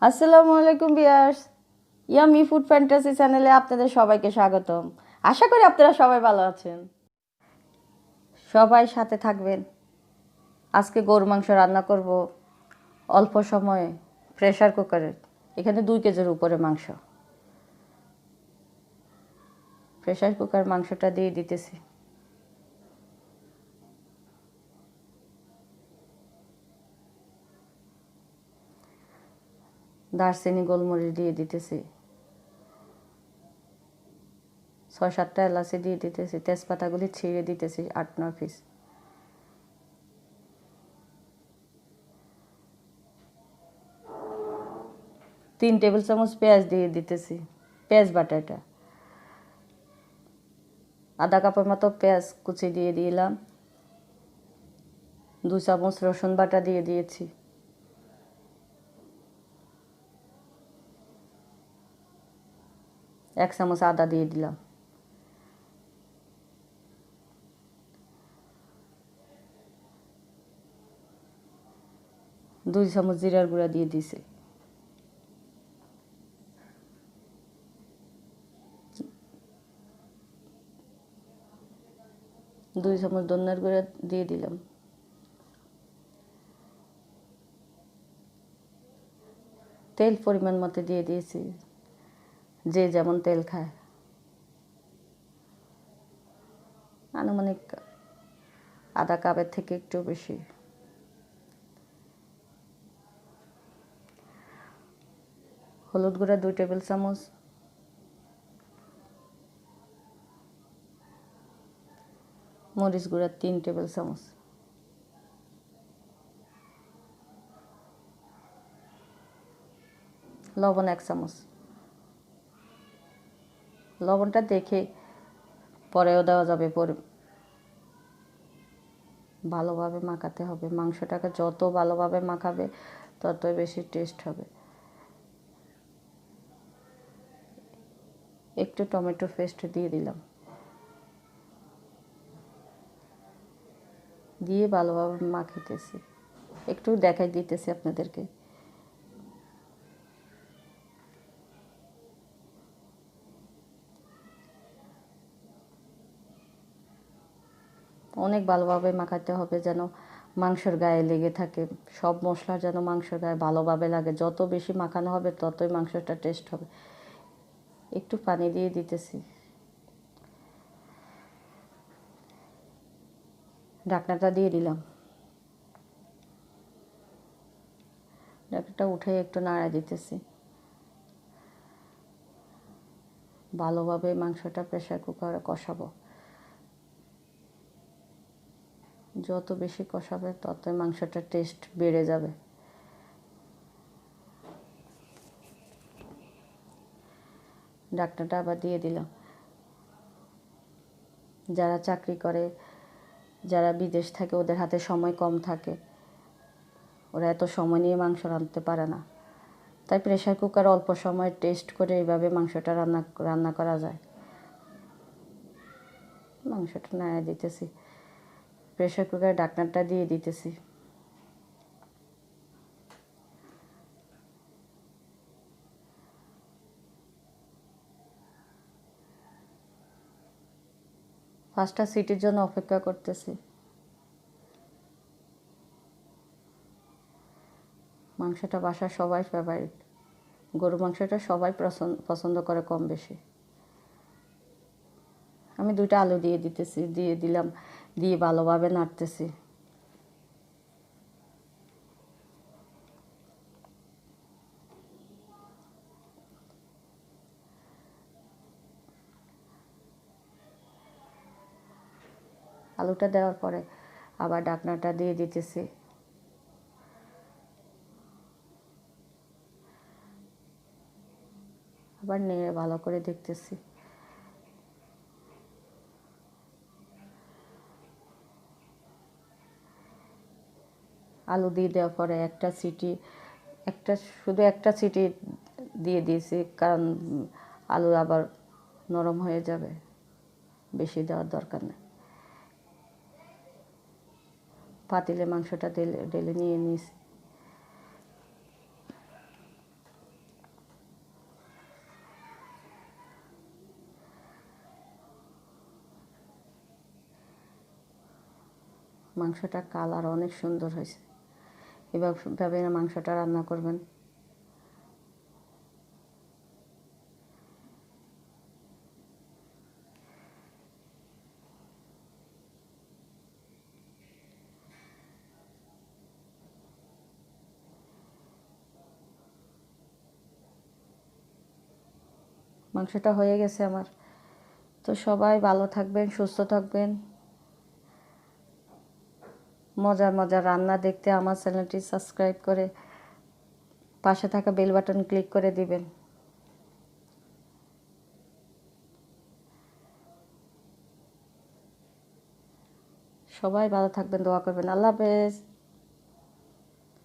আসসালামু আলাইকুম viewers, yummy food fantasy চ্যানেলে আপনাদের সবাইকে স্বাগতম। আশা করি আপনারা সবাই ভালো আছেন। সবাই সাথে থাকবেন। আজকে গরু মাংস রান্না করব অল্প সময়ে প্রেসার কুকারে। এখানে 2 কেজির উপরে মাংস। প্রেসার কুকার মাংসটা দিয়ে দিতেছি। দারচিনি গোলমরিচ দিয়ে দিতেছি। 6-7টা এলাচি দিয়ে দিতেছি। তেজপাতাগুলি ছিঁড়ে দিতেছি 8-9 পিস। 3 টেবিল চামচ পেঁয়াজ দিয়ে দিতেছি। পেঁয়াজ বাটা এটা। আধা কাপের মতো পেঁয়াজ কুচি দিয়ে দিলাম। 2 চামচ রসুন বাটা দিয়ে দিয়েছি। 1 চামচ আদা দিয়ে দিলাম। 2 চামচ জিরার গুঁড়া দিয়ে দিয়েছি। 2 চামচ ধনিয়ার গুঁড়া দিয়ে দিলাম। তেল পরিমাণ মতো দিয়ে দিয়েছি, যে যেমন তেল খায়। আনুমানিক আধা কাপের থেকে একটু বেশি। হলুদ গুঁড়া 2 টেবিল চামচ। মরিচ গুঁড়া 3 টেবিল চামচ। লবণ 1 চামচ। লবণটা দেখে পরেও দেওয়া যাবে। পরে ভালোভাবে মাখাতে হবে। মাংসটাকে যত ভালোভাবে মাখাবে ততই বেশি টেস্ট হবে। একটু টমেটো পেস্ট দিয়ে দিলাম। দিয়ে ভালোভাবে মাখিতেছি। একটু দেখাই দিতেছি আপনাদেরকে। অনেক ভালোভাবে মাখাতে হবে যেন মাংসের গায়ে লেগে থাকে। সব মশলা যেন মাংসের গায়ে ভালোভাবে লাগে। যত বেশি মাখানো হবে ততই মাংসটা টেস্ট হবে। একটু পানি দিয়ে দিতেছি। ঢাকনাটা দিয়ে দিলাম। ঢাকনাটা উঠে একটু নাড়া দিতেছি। ভালোভাবে মাংসটা প্রেসার কুকারে কষাবো। যত বেশি কষাবে ততই মাংসটার টেস্ট বেড়ে যাবে। ঢাকনাটা আবার দিয়ে দিলাম। যারা চাকরি করে, যারা বিদেশ থাকে, ওদের হাতে সময় কম থাকে। ওরা এত সময় নিয়ে মাংস রাঁধতে পারে না। তাই প্রেসার কুকার অল্প সময় টেস্ট করে এইভাবে মাংসটা রান্না করা যায়। মাংসটা নাড়া দিতেছি। প্রেসার কুকারের ঢাকনাটা দিয়ে দিতেছি। পাঁচটা সিটির জন্য অপেক্ষা করতেছি। মাংসটা বাসার সবাই ফেভারিট। গরু মাংসটা সবাই পছন্দ করে কম বেশি। আমি 2টা আলু দিয়ে দিলাম। দিয়ে ভালোভাবে নাড়তেছি। আলুটা দেওয়ার পরে আবার ঢাকনাটা দিয়ে দিতেছি। আবার নেড়ে ভালো করে দেখতেছি। আলু দিয়ে দেওয়ার পরে শুধু একটা সিটি দিয়ে দিয়েছি, কারণ আলু আবার নরম হয়ে যাবে। বেশি দেওয়ার দরকার নেই। পাতিলে মাংসটা ঢেলে নিয়ে নিয়েছি। মাংসটার কালার অনেক সুন্দর হয়েছে। এভাবে মাংসটা রান্না করবেন। মাংসটা হয়ে গেছে আমার। তো সবাই ভালো থাকবেন, সুস্থ থাকবেন। মজার মজার রান্না দেখতে আমার চ্যানেলটি সাবস্ক্রাইব করে পাশে থাকা বেল বাটন ক্লিক করে দিবেন। সবাই ভালো থাকবেন, দোয়া করবেন। আল্লাহ হাফেজ।